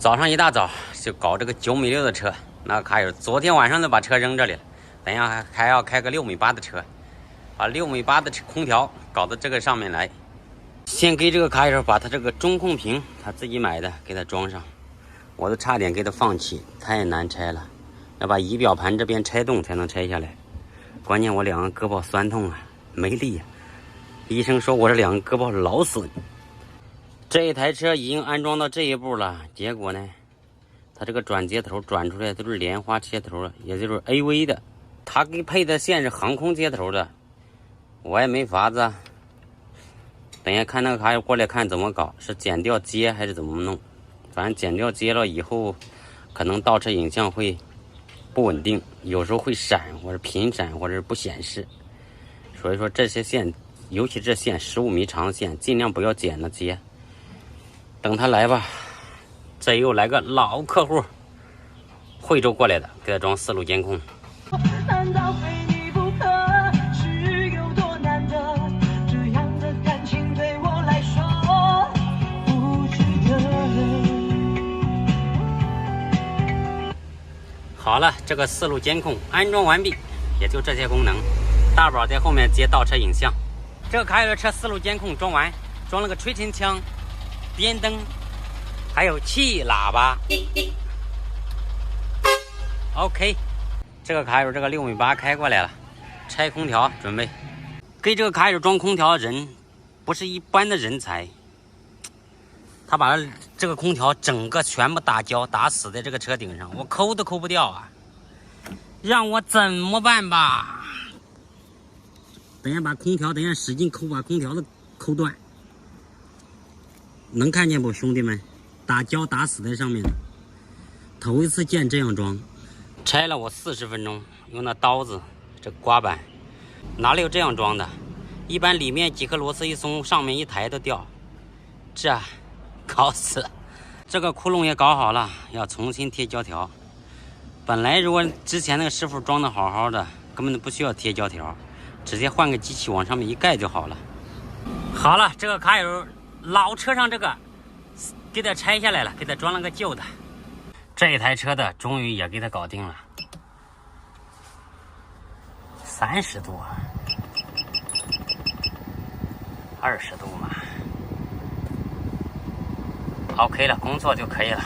早上一大早就搞这个9.6米的车，那个卡友昨天晚上就把车扔这里了，等一下还要开个6.8米的车，把6.8米的空调搞到这个上面来。先给这个卡友把他这个中控屏他自己买的给他装上，我都差点给他放弃，太难拆了，要把仪表盘这边拆动才能拆下来。关键我2个胳膊酸痛啊，没力啊，医生说我这2个胳膊劳损。这一台车已经安装到这一步了，结果呢，它这个转接头转出来都是莲花接头了，也就是 AV 的，它给配的线是航空接头的，我也没法子。等一下看那个卡友过来看怎么搞，是剪掉接还是怎么弄？反正剪掉接了以后，可能倒车影像会不稳定，有时候会闪或者频闪或者是不显示。所以说这些线，尤其这线15米长的线，尽量不要剪了接。等他来吧。这又来个老客户，惠州过来的，给他装4路监控。难道非你不可？是有多难得？这样的感情对我来说不值得。好了，这个4路监控安装完毕，也就这些功能。大宝在后面接倒车影像。这个卡友的车4路监控装完，装了个吹尘枪、边灯。还有气喇叭 ，OK， 这个卡友这个6.8米开过来了，拆空调准备。给这个卡友装空调的人不是一般的人才，他把这个空调整个全部打胶打死在这个车顶上，我抠都抠不掉啊，让我怎么办吧？等一下把空调，等一下使劲抠，把空调都抠断，能看见不，兄弟们？打胶打死在上面的，头一次见这样装，拆了我40分钟，用那刀子这刮板，哪里有这样装的？一般里面几颗螺丝一松，上面一抬都掉，这搞死了。这个窟窿也搞好了，要重新贴胶条。本来如果之前那个师傅装的好好的，根本就不需要贴胶条，直接换个机器往上面一盖就好了。好了，这个卡友老车上这个给他拆下来了，给他装了个旧的。这一台车的终于也给他搞定了，30度，20度嘛 ，OK 了，工作就可以了。